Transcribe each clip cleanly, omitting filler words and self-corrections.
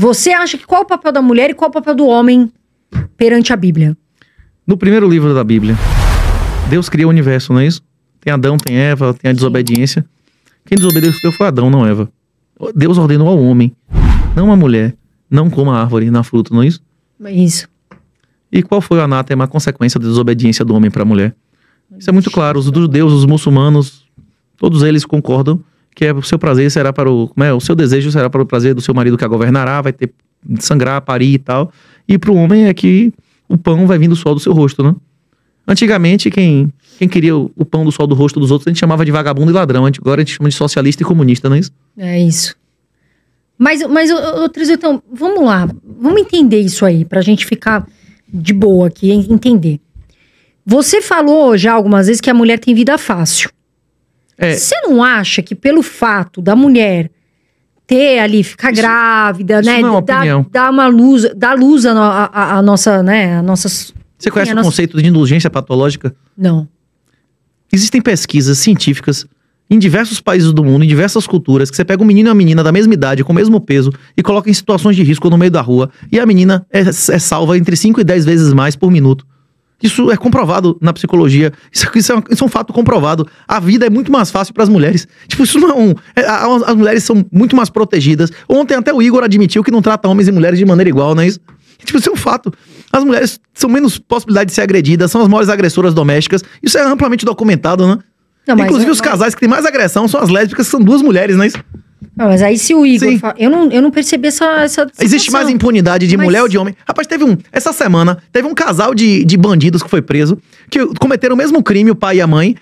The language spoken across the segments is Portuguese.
Você acha que qual é o papel da mulher e qual é o papel do homem perante a Bíblia? No primeiro livro da Bíblia, Deus cria o universo, não é isso? Tem Adão, tem Eva, tem a desobediência. Quem desobedeceu foi Adão, não Eva. Deus ordenou ao homem, não à mulher, não coma a árvore na fruta, não é isso? Isso. E qual foi o anátema, a consequência da desobediência do homem para a mulher? Isso é muito claro. Os judeus, os muçulmanos, todos eles concordam que o seu prazer será para o seu desejo será para o prazer do seu marido que a governará, vai ter sangrar, parir e tal. E para o homem é que o pão vai vir do sol do seu rosto, né? Antigamente, quem queria o pão do sol do rosto dos outros, a gente chamava de vagabundo e ladrão. Agora a gente chama de socialista e comunista, não é isso? É isso. Mas Trisutão, vamos lá. Vamos entender isso aí, pra gente ficar de boa aqui, entender. Você falou já algumas vezes que a mulher tem vida fácil. Você não acha que pelo fato da mulher ter ali, ficar grávida, né? Não é uma opinião. Dar luz a nossa, né? A nossas. Você conhece o conceito de indulgência patológica? Não. Existem pesquisas científicas em diversos países do mundo, em diversas culturas, que você pega um menino e uma menina da mesma idade, com o mesmo peso, e coloca em situações de risco no meio da rua, e a menina é salva entre 5 e 10 vezes mais por minuto. Isso é comprovado na psicologia. Isso é um fato comprovado. A vida é muito mais fácil para as mulheres. Tipo, isso não as mulheres são muito mais protegidas. Ontem até o Igor admitiu que não trata homens e mulheres de maneira igual, não é isso? Tipo, isso é um fato. As mulheres são menos possibilidade de ser agredidas, são as maiores agressoras domésticas. Isso é amplamente documentado, né? Não, inclusive os casais que têm mais agressão são as lésbicas, que são 2 mulheres, não é isso? Não, mas aí se o Igor fala, eu não percebi essa situação. Existe mais impunidade de mulher ou de homem? Rapaz, essa semana, teve um casal de bandidos que foi preso, que cometeram o mesmo crime, o pai e a mãe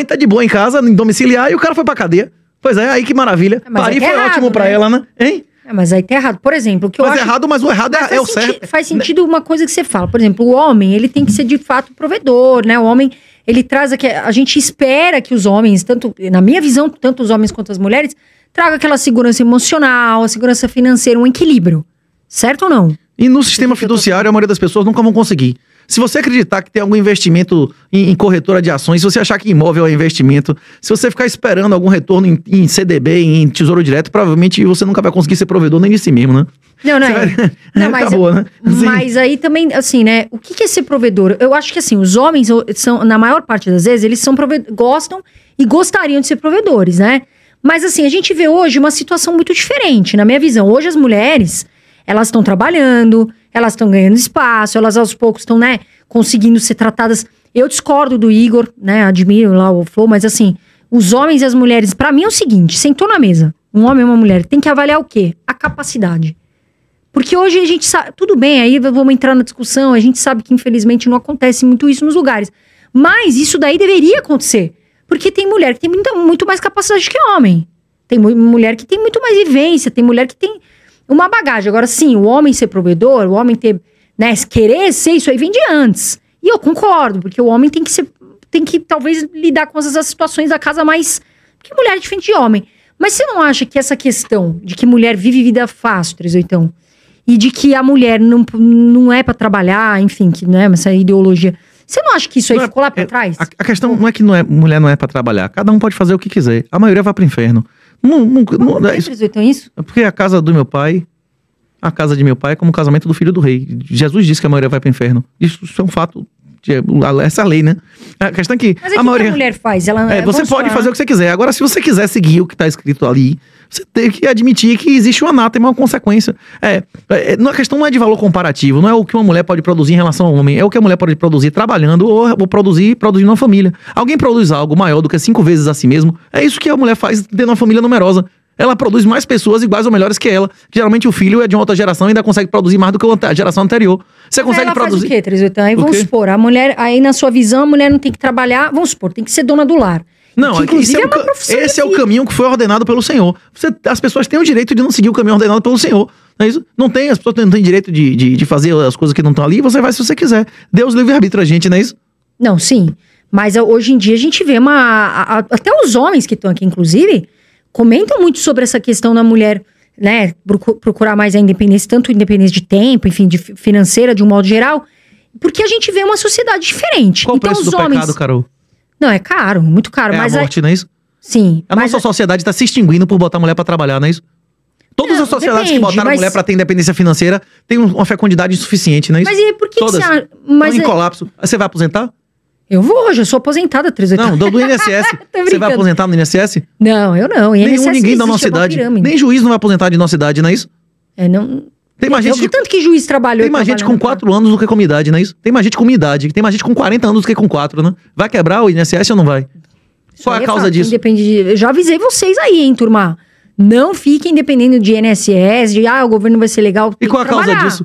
tá de boa em casa, em domiciliar, e o cara foi pra cadeia. Pois é, aí que maravilha. Parir foi ótimo pra ela, né? Hein? Mas aí tá errado. Por exemplo, o que eu acho... Mas o errado é o certo. Faz sentido uma coisa que você fala. Por exemplo, o homem, ele tem que ser de fato provedor, né? O homem, ele traz aqui... A gente espera que os homens, tanto na minha visão, tanto os homens quanto as mulheres, traga aquela segurança emocional, a segurança financeira, um equilíbrio. Certo ou não? E no sistema fiduciário, a maioria das pessoas nunca vão conseguir. Se você acreditar que tem algum investimento em corretora de ações, se você achar que imóvel é investimento, se você ficar esperando algum retorno em CDB, em Tesouro Direto, provavelmente você nunca vai conseguir ser provedor nem de si mesmo, né? Acabou, né? Mas aí também, assim, né? O que é ser provedor? Eu acho que, assim, os homens são, na maior parte das vezes, eles são gostam e gostariam de ser provedores, né? Mas, assim, a gente vê hoje uma situação muito diferente, na minha visão. Hoje as mulheres, elas estão trabalhando, elas estão ganhando espaço, elas aos poucos estão, né, conseguindo ser tratadas. Eu discordo do Igor, né, admiro lá o Flow, mas assim, os homens e as mulheres, pra mim é o seguinte, sentou na mesa, um homem e uma mulher, tem que avaliar o quê? A capacidade. Porque hoje a gente sabe, tudo bem, aí vamos entrar na discussão, a gente sabe que infelizmente não acontece muito isso nos lugares, mas isso daí deveria acontecer, porque tem mulher que tem muito mais capacidade que homem, tem mulher que tem muito mais vivência, tem mulher que tem uma bagagem. Agora, sim, o homem ser provedor, o homem ter, né, querer ser, isso aí vem de antes. E eu concordo, porque o homem tem que talvez lidar com essas situações da casa mais... Porque mulher é diferente de homem. Mas você não acha que essa questão de que mulher vive vida fácil, 38, e de que a mulher não é pra trabalhar, enfim, que, né, essa ideologia... Você não acha que isso aí ficou lá pra trás? A questão não é que mulher não é pra trabalhar. Cada um pode fazer o que quiser. A maioria vai pro inferno. Isso? Porque a casa do meu pai, a casa de meu pai é como o casamento do filho do rei. Jesus disse que a maioria vai pro inferno. Isso é um fato, essa lei, né? A questão é que mas a maioria... que a mulher faz? Você pode fazer o que você quiser. Agora, se você quiser seguir o que tá escrito ali, você tem que admitir que existe um anátema, uma consequência. A questão não é de valor comparativo, não é o que uma mulher pode produzir em relação ao homem, é o que a mulher pode produzir trabalhando ou produzindo uma família. Alguém produz algo maior do que 5 vezes a si mesmo, é isso que a mulher faz tendo uma família numerosa. Ela produz mais pessoas iguais ou melhores que ela. Geralmente o filho é de uma outra geração e ainda consegue produzir mais do que a geração anterior. Você consegue ela produzir... faz o quê, 38? Aí vamos supor, a mulher, aí na sua visão, a mulher não tem que trabalhar, vamos supor, tem que ser dona do lar. Não, esse é o caminho que foi ordenado pelo Senhor. As pessoas têm o direito de não seguir o caminho ordenado pelo Senhor. Não é isso? As pessoas não têm direito de fazer as coisas que não estão ali, você vai se você quiser. Deus livre-arbítrio a gente, não é isso? Não, sim. Mas hoje em dia a gente vê até os homens que estão aqui, inclusive, comentam muito sobre essa questão da mulher, né, procurar mais a independência, tanto independência de tempo, enfim, de financeira, de um modo geral, porque a gente vê uma sociedade diferente. Qual então, o preço do pecado, Carol? Não, é caro, muito caro. Mas a morte, não é isso? Sim. A nossa sociedade está se extinguindo por botar a mulher para trabalhar, não é isso? Todas as sociedades que botaram a mulher pra ter independência financeira têm uma fecundidade insuficiente, não é isso? Mas e por que Todas. você... Estão em colapso. Você vai aposentar? Eu vou, já sou aposentada 380. Não, do INSS. Você vai aposentar no INSS? Não, eu não. Ninguém da nossa idade. Nem juiz não vai aposentar de nossa idade, não é isso? Não... Tem mais gente tanto que juiz trabalhou. Tem mais gente com 4 anos do que com minha idade, não é isso? Tem mais gente com minha idade. Tem mais gente com 40 anos do que com 4, né? Vai quebrar o INSS ou não vai? Qual é a causa disso? Eu já avisei vocês aí, hein, turma? Não fiquem dependendo de INSS, o governo vai ser legal. E qual a causa disso?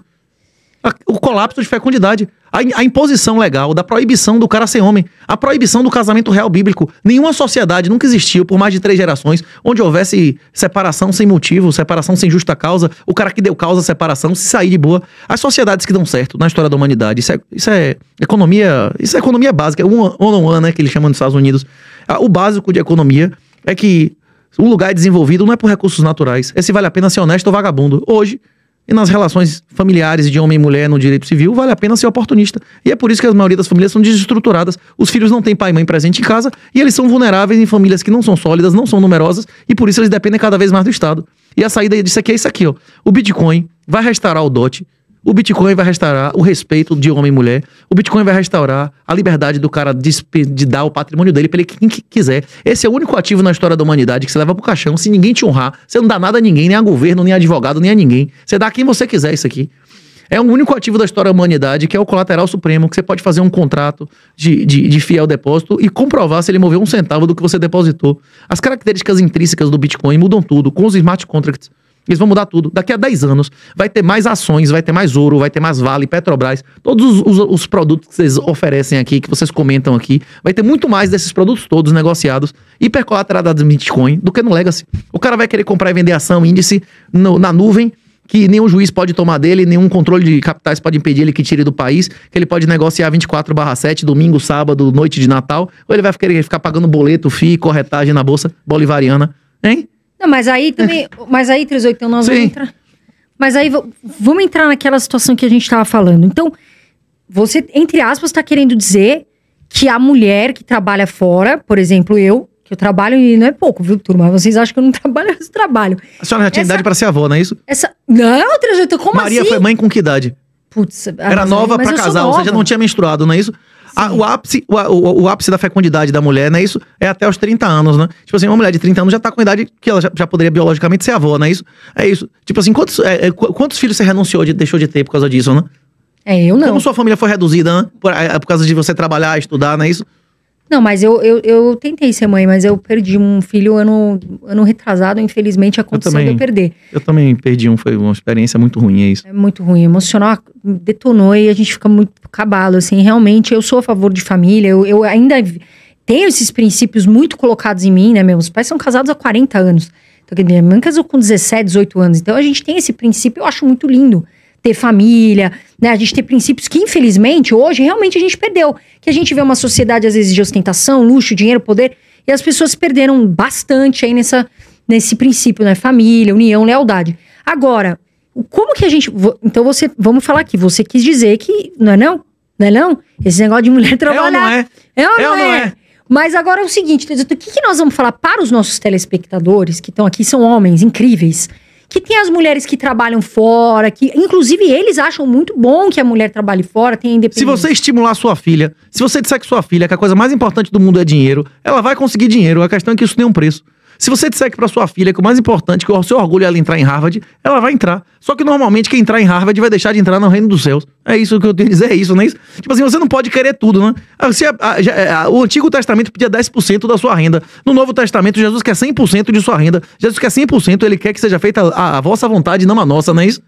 O colapso de fecundidade. A imposição legal da proibição do cara ser homem. A proibição do casamento real bíblico. Nenhuma sociedade nunca existiu por mais de 3 gerações onde houvesse separação sem motivo, separação sem justa causa, o cara que deu causa à separação se sair de boa. As sociedades que dão certo na história da humanidade, isso é economia básica, one-on-one, né, que eles chamam nos Estados Unidos. O básico de economia é que um lugar desenvolvido não é por recursos naturais, é se vale a pena ser honesto ou vagabundo. Hoje, e nas relações familiares de homem e mulher no direito civil, vale a pena ser oportunista. E é por isso que a maioria das famílias são desestruturadas. Os filhos não têm pai e mãe presente em casa e eles são vulneráveis em famílias que não são sólidas, não são numerosas e por isso eles dependem cada vez mais do Estado. E a saída disso aqui é isso aqui, ó. O Bitcoin vai restaurar o DOT. O Bitcoin vai restaurar o respeito de homem e mulher. O Bitcoin vai restaurar a liberdade do cara de dar o patrimônio dele pra ele quem quiser. Esse é o único ativo na história da humanidade que você leva pro caixão. Se ninguém te honrar, você não dá nada a ninguém, nem a governo, nem a advogado, nem a ninguém. Você dá a quem você quiser isso aqui. É o único ativo da história da humanidade, que é o colateral supremo, que você pode fazer um contrato de fiel depósito e comprovar se ele moveu 1 centavo do que você depositou. As características intrínsecas do Bitcoin mudam tudo, com os smart contracts. Eles vão mudar tudo. Daqui a 10 anos vai ter mais ações, vai ter mais ouro, vai ter mais Vale, Petrobras. Todos os produtos que vocês oferecem aqui, que vocês comentam aqui, vai ter muito mais desses produtos todos negociados, hipercolateralizados em Bitcoin, do que no Legacy. O cara vai querer comprar e vender ação, índice na nuvem, que nenhum juiz pode tomar dele, nenhum controle de capitais pode impedir ele que tire do país, que ele pode negociar 24/7, domingo, sábado, noite de Natal, ou ele vai querer ficar pagando boleto, FII, corretagem na bolsa bolivariana, hein? Não, mas aí também. Mas aí, 38, nós vamos entrar. Mas aí vamos entrar naquela situação que a gente estava falando. Então, você, entre aspas, está querendo dizer que a mulher que trabalha fora, por exemplo, que eu trabalho e não é pouco, viu, turma? Vocês acham que eu não trabalho, eu trabalho. A senhora já tinha idade para ser avó, não é isso? Não, 38, como Maria assim? foi mãe com que idade? Putz, era nova para casar, ou seja, não tinha menstruado, não é isso? O ápice da fecundidade da mulher, não é isso? É até os 30 anos, né? Tipo assim, uma mulher de 30 anos já tá com idade que ela já poderia biologicamente ser avó, não é isso? É isso. Tipo assim, quantos filhos você deixou de ter por causa disso, né? Eu não. Como sua família foi reduzida, né? Por causa de você trabalhar, estudar, não é isso? Não, mas eu tentei ser mãe, mas eu perdi um filho ano retrasado, infelizmente aconteceu de eu perder. Eu também perdi foi uma experiência muito ruim, é isso. É muito ruim, emocional, detonou e a gente fica muito cabalo, assim, realmente eu sou a favor de família, eu ainda tenho esses princípios muito colocados em mim, né, meus pais são casados há 40 anos, então, minha mãe casou com 17, 18 anos, então a gente tem esse princípio, eu acho muito lindo. Ter família, né? A gente ter princípios que, infelizmente, hoje, realmente a gente perdeu. Que a gente vê uma sociedade, às vezes, de ostentação, luxo, dinheiro, poder, e as pessoas perderam bastante aí nesse princípio, né? Família, união, lealdade. Agora, como que a gente... Então, vamos falar aqui, você quis dizer que... Não é não? Não é não? Esse negócio de mulher trabalhar... É ou não é? Mas agora é o seguinte, o que nós vamos falar para os nossos telespectadores, que estão aqui, são homens incríveis... Que tem as mulheres que trabalham fora, que inclusive eles acham muito bom que a mulher trabalhe fora, tenha independência. Se você estimular a sua filha, se você disser que sua filha, que a coisa mais importante do mundo é dinheiro, ela vai conseguir dinheiro, a questão é que isso tem um preço. Se você disser que pra sua filha que o mais importante, que o seu orgulho é ela entrar em Harvard, ela vai entrar. Só que normalmente quem entrar em Harvard vai deixar de entrar no reino dos céus. É isso que eu tenho a dizer, é isso, não é isso? Tipo assim, você não pode querer tudo, né? O Antigo Testamento pedia 10% da sua renda. No Novo Testamento, Jesus quer 100% de sua renda. Jesus quer 100%, ele quer que seja feita a vossa vontade, não a nossa, não é isso?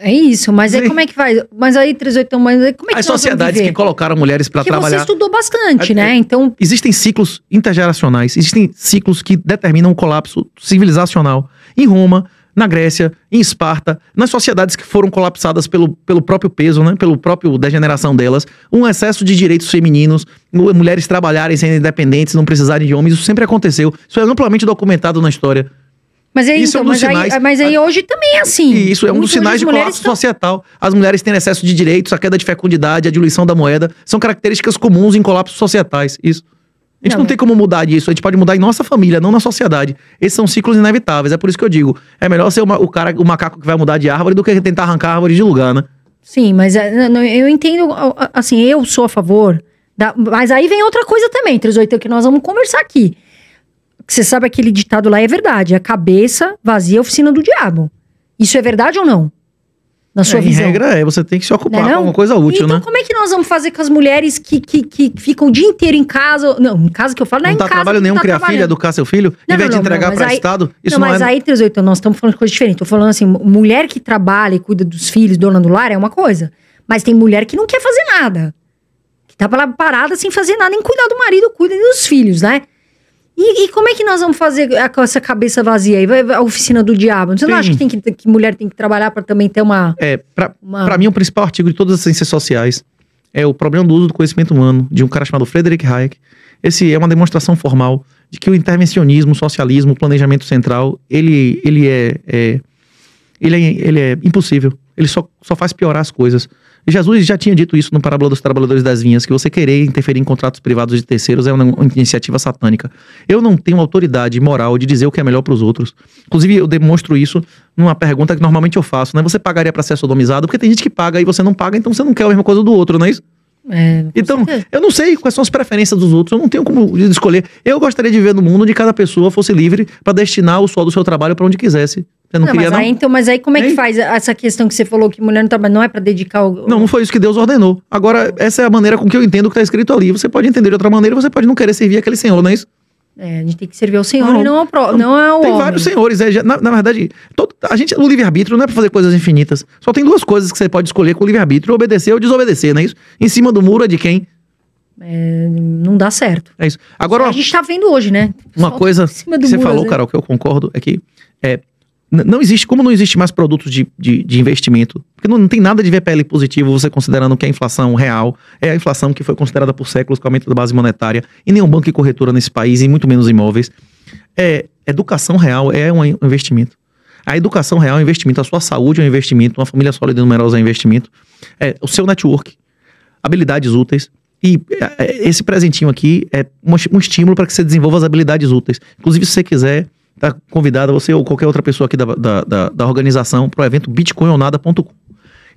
É isso, mas aí como é que vai? Mas aí, 38, mas aí como é que as sociedades que colocaram mulheres para trabalhar... Porque você estudou bastante, né? Então... Existem ciclos intergeracionais, existem ciclos que determinam um colapso civilizacional. Em Roma, na Grécia, em Esparta, nas sociedades que foram colapsadas pelo próprio peso, né? Pelo próprio degeneração delas, um excesso de direitos femininos, mulheres trabalharem sendo independentes, não precisarem de homens, isso sempre aconteceu. Isso é amplamente documentado na história. Mas aí, então, mas aí hoje também é assim. E isso é um dos sinais de colapso societal. As mulheres têm excesso de direitos, a queda de fecundidade, a diluição da moeda. São características comuns em colapsos societais. Isso. A gente não tem como mudar disso, a gente pode mudar em nossa família, não na sociedade. Esses são ciclos inevitáveis, é por isso que eu digo, é melhor ser o macaco que vai mudar de árvore do que tentar arrancar a árvore de lugar, né? Sim, mas eu entendo, assim, eu sou a favor, mas aí vem outra coisa também, 38, que nós vamos conversar aqui. Você sabe aquele ditado lá é verdade, a cabeça vazia é a oficina do diabo. Isso é verdade ou não? Na sua visão? Em regra você tem que se ocupar com alguma coisa útil, então, né? Como é que nós vamos fazer com as mulheres que ficam o dia inteiro em casa? Não, em casa que eu falo, não é em casa. Não dá trabalho nenhum criar filho, educar seu filho, em vez de entregar para o Estado, isso não é... Mas aí, 38, nós estamos falando de coisa diferente. Tô falando assim, mulher que trabalha e cuida dos filhos, dona do lar, é uma coisa. Mas tem mulher que não quer fazer nada. Que tá parada sem fazer nada, nem cuidar do marido, cuida dos filhos, né? E como é que nós vamos fazer com essa cabeça vazia aí? A oficina do diabo. Você não acha que mulher tem que trabalhar para também ter uma... Pra mim, o principal artigo de todas as ciências sociais é o problema do uso do conhecimento humano, de um cara chamado Friedrich Hayek. Esse é uma demonstração formal de que o intervencionismo, o socialismo, o planejamento central, ele é impossível. Ele só faz piorar as coisas. Jesus já tinha dito isso no Parábola dos Trabalhadores das Vinhas, que você querer interferir em contratos privados de terceiros é uma iniciativa satânica. Eu não tenho autoridade moral de dizer o que é melhor para os outros. Inclusive, eu demonstro isso numa pergunta que normalmente eu faço, né? Você pagaria para ser sodomizado? Porque tem gente que paga e você não paga, então você não quer a mesma coisa do outro, não é isso? Então, eu não sei quais são as preferências dos outros, eu não tenho como escolher. Eu gostaria de viver no mundo onde cada pessoa fosse livre para destinar o suor do seu trabalho para onde quisesse. Você não queria, mas aí como é que faz essa questão que você falou que mulher não trabalha, não é pra dedicar o... Não foi isso que Deus ordenou. Agora, essa é a maneira com que eu entendo o que tá escrito ali. Você pode entender de outra maneira, você pode não querer servir aquele senhor, não é isso? A gente tem que servir ao senhor e não ao Tem homem. vários senhores. Na verdade, o livre-arbítrio não é pra fazer coisas infinitas. Só tem duas coisas que você pode escolher com o livre-arbítrio: obedecer ou desobedecer, não é isso? Em cima do muro é de quem? Não dá certo. É isso. Agora, a gente tá vendo hoje, né? Uma coisa que você falou, Carol, que eu concordo, é que não existe mais produtos de investimento, porque não tem nada de VPL positivo, você considerando que a inflação real é a inflação que foi considerada por séculos com o aumento da base monetária, e nenhum banco e corretora nesse país, e muito menos imóveis. Educação real é um investimento. A educação real é um investimento, a sua saúde é um investimento, uma família sólida e numerosa é um investimento, o seu network, habilidades úteis. E esse presentinho aqui é um estímulo para que você desenvolva as habilidades úteis. Inclusive, se você quiser, tá convidada, você ou qualquer outra pessoa aqui da organização, para o evento bitcoinonada.com.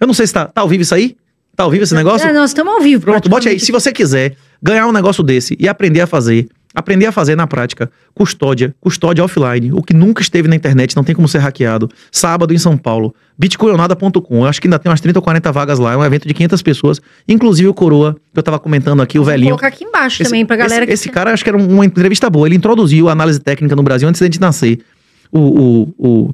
Eu não sei se tá ao vivo isso aí? Tá ao vivo esse negócio? Nós estamos ao vivo. Pronto, bote aí. Se você quiser ganhar um negócio desse e aprender a fazer na prática, custódia offline, o que nunca esteve na internet, não tem como ser hackeado, sábado em São Paulo, bitcoinonada.com, eu acho que ainda tem umas 30 ou 40 vagas lá, é um evento de 500 pessoas, inclusive o Coroa, que eu tava comentando aqui, o velhinho. Vou colocar aqui embaixo também pra galera esse cara, acho que era uma entrevista boa, ele introduziu a análise técnica no Brasil antes de a gente nascer, o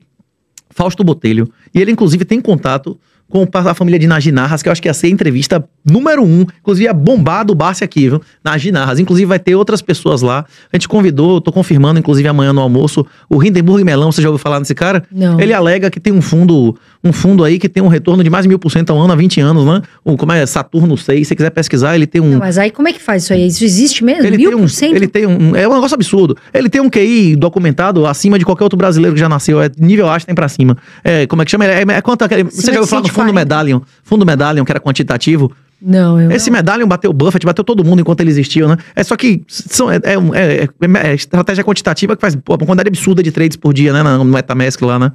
Fausto Botelho, e ele inclusive tem contato com a família de Najinarras, que eu acho que ia ser a entrevista número 1, inclusive ia bombar do Barça aqui, viu? Najinarras, inclusive vai ter outras pessoas lá, a gente convidou, tô confirmando, inclusive amanhã no almoço, o Hindenburg Melão, você já ouviu falar nesse cara? Não. Ele alega que tem um fundo aí que tem um retorno de mais de 1000% ao ano há 20 anos, né? Como é Saturno 6, se você quiser pesquisar, ele tem um... Não, mas aí como é que faz isso aí? Isso existe mesmo? 1000%? Ele tem um... É um negócio absurdo. Ele tem um QI documentado acima de qualquer outro brasileiro que já nasceu, é nível Einstein pra cima. Como é que chama? Quanto você já ouviu falar no Fundo Medallion, que era quantitativo? Não, Esse Medallion bateu o Buffett, bateu todo mundo enquanto ele existiu, né? Só que estratégia quantitativa que faz uma quantidade absurda de trades por dia, né? No MetaMask lá, né?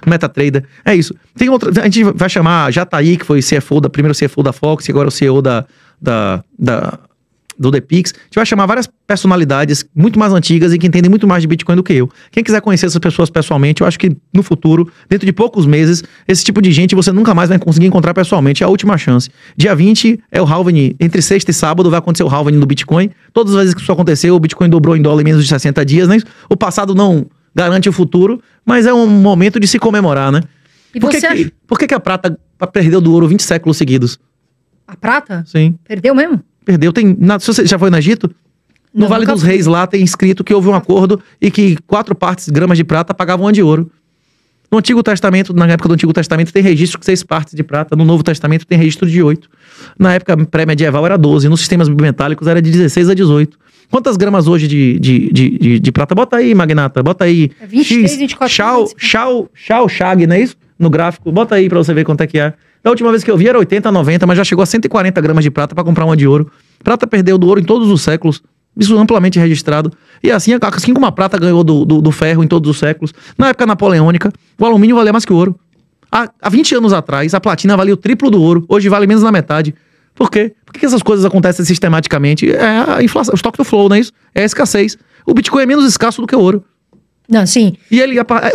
MetaTrader. É isso. Tem outra. A gente vai chamar Jataí, que foi primeiro CFO da Fox, e agora o CEO do ThePix. A gente vai chamar várias personalidades muito mais antigas e que entendem muito mais de Bitcoin do que eu. Quem quiser conhecer essas pessoas pessoalmente, eu acho que no futuro, dentro de poucos meses, esse tipo de gente você nunca mais vai conseguir encontrar pessoalmente. É a última chance. Dia 20 é o halving, entre sexta e sábado vai acontecer o halving do Bitcoin. Todas as vezes que isso aconteceu, o Bitcoin dobrou em dólar em menos de 60 dias, né? O passado não garante o futuro, mas é um momento de se comemorar, né? Por que a prata perdeu do ouro 20 séculos seguidos? A prata? Sim. Perdeu mesmo? Perdeu. Você já foi no Egito? No Vale dos Reis lá tem escrito que houve um acordo e que 4 gramas de prata pagavam 1 de ouro. No Antigo Testamento, na época do Antigo Testamento, tem registro de 6 partes de prata. No Novo Testamento tem registro de 8. Na época pré-medieval era 12. Nos sistemas bimetálicos era de 16 a 18. Quantas gramas hoje de prata? Bota aí, Magnata. Bota aí. 23, 24. Shag, não é isso? No gráfico. Bota aí pra você ver quanto é que é. Da última vez que eu vi era 80, 90, mas já chegou a 140 gramas de prata pra comprar 1 de ouro. Prata perdeu do ouro em todos os séculos. Isso amplamente registrado. E assim como a prata ganhou do ferro em todos os séculos, na época napoleônica, o alumínio valia mais que o ouro. Há 20 anos atrás, a platina valia o triplo do ouro, hoje vale menos da metade. Por quê? Por que essas coisas acontecem sistematicamente? É a inflação, o estoque do flow, não é isso? É a escassez. O Bitcoin é menos escasso do que o ouro. Não, sim. E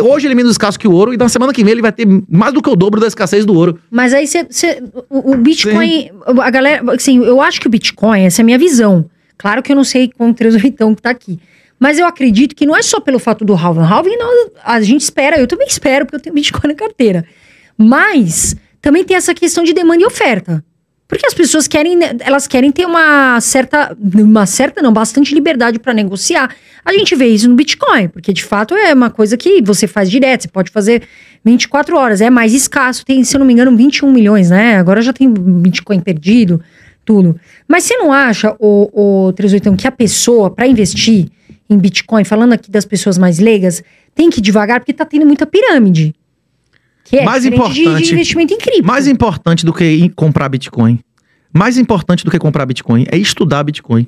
hoje ele é menos escasso que o ouro, e na semana que vem ele vai ter mais do que o dobro da escassez do ouro. Mas aí o Bitcoin, sim. A galera, assim, eu acho que o Bitcoin, essa é a minha visão. Claro que eu não sei com o 38 que tá aqui. Mas eu acredito que não é só pelo fato do halving. Halving a gente espera, eu também espero, porque eu tenho Bitcoin na carteira. Mas também tem essa questão de demanda e oferta. Porque as pessoas querem ter bastante liberdade para negociar. A gente vê isso no Bitcoin, porque de fato é uma coisa que você faz direto, você pode fazer 24 horas, é mais escasso, tem, se eu não me engano, 21 milhões, né? Agora já tem Bitcoin perdido, tudo. Mas você não acha, o 38, que a pessoa, para investir em Bitcoin, falando aqui das pessoas mais leigas, tem que ir devagar, porque tá tendo muita pirâmide. Que é mais importante de investimento em cripto. Mais importante do que comprar Bitcoin. Mais importante do que comprar Bitcoin é estudar Bitcoin.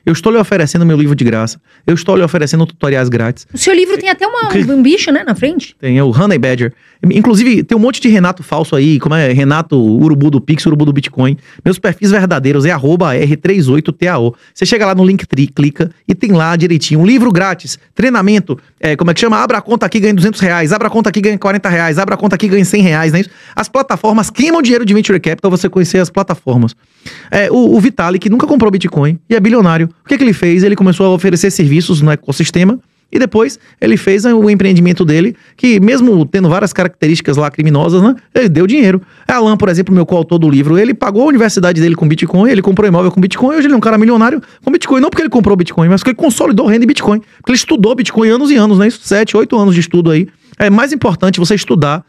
Eu estou lhe oferecendo meu livro de graça. Eu estou lhe oferecendo tutoriais grátis. O seu livro tem até um bicho, né, na frente? Tem, é o Honey Badger. Inclusive, tem um monte de Renato falso aí, como é Renato Urubu do Pix, Urubu do Bitcoin. Meus perfis verdadeiros é @R38TAO. Você chega lá no Linktree, clica e tem lá direitinho. Um livro grátis, treinamento, como é que chama? Abra a conta aqui, ganha R$200. Abra a conta aqui, ganha R$40. Abra a conta aqui, ganha R$100, não é isso? As plataformas queimam dinheiro de Venture Capital, você conhecer as plataformas. O Vitalik nunca comprou Bitcoin e é bilionário. O que ele fez? Ele começou a oferecer serviços no ecossistema e depois ele fez o empreendimento dele, que mesmo tendo várias características lá criminosas, né, ele deu dinheiro. Alan, por exemplo, meu coautor do livro, ele pagou a universidade dele com Bitcoin, ele comprou imóvel com Bitcoin, hoje ele é um cara milionário com Bitcoin, não porque ele comprou Bitcoin, mas porque ele consolidou renda em Bitcoin, porque ele estudou Bitcoin anos e anos, né, 7, 8 anos de estudo aí. É mais importante você estudar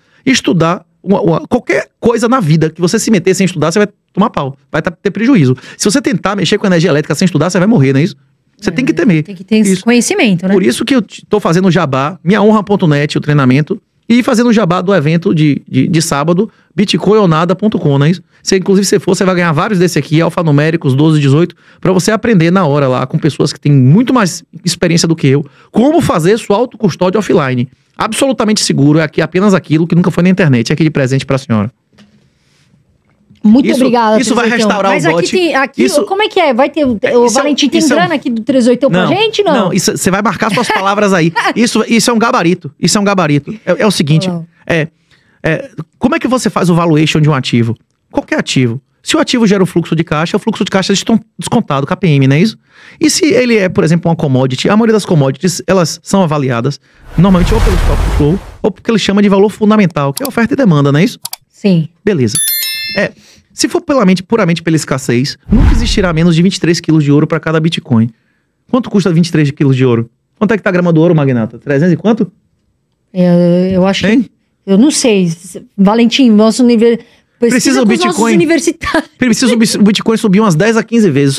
qualquer coisa na vida que você se meter sem estudar, você vai tomar pau, vai ter prejuízo. Se você tentar mexer com energia elétrica sem estudar, você vai morrer, não é isso? Você tem que temer. Tem que ter esse conhecimento, né? Por isso que eu tô fazendo o jabá, minhahonra.net, o treinamento, e fazendo o jabá do evento de sábado, bitcoinonada.com, não é isso? Inclusive, se for, você vai ganhar vários desse aqui, alfanuméricos, 12, 18, pra você aprender na hora lá, com pessoas que têm muito mais experiência do que eu, como fazer sua autocustódia offline. Absolutamente seguro, é aqui apenas aquilo que nunca foi na internet, é aqui de presente pra senhora. Muito obrigada. Isso vai restaurar o bot. Mas como é que é? Vai ter o Valentim tem grana aqui do 38 pra gente, não? Não, você vai marcar suas palavras aí. Isso é um gabarito. Isso é um gabarito. É o seguinte, como é que você faz o valuation de um ativo? Qualquer ativo. Se o ativo gera o fluxo de caixa é descontado, KPM, não é isso? E se ele é, por exemplo, uma commodity, a maioria das commodities, elas são avaliadas normalmente ou pelo stock flow, ou porque ele chama de valor fundamental, que é oferta e demanda, não é isso? Sim. Beleza. Se for puramente pela escassez, nunca existirá menos de 23 quilos de ouro para cada Bitcoin. Quanto custa 23 quilos de ouro? Quanto é que tá a grama do ouro, Magnata? 300 e quanto? Eu acho que... Eu não sei. Valentim, nosso nível... Precisa o Bitcoin subir umas 10 a 15 vezes.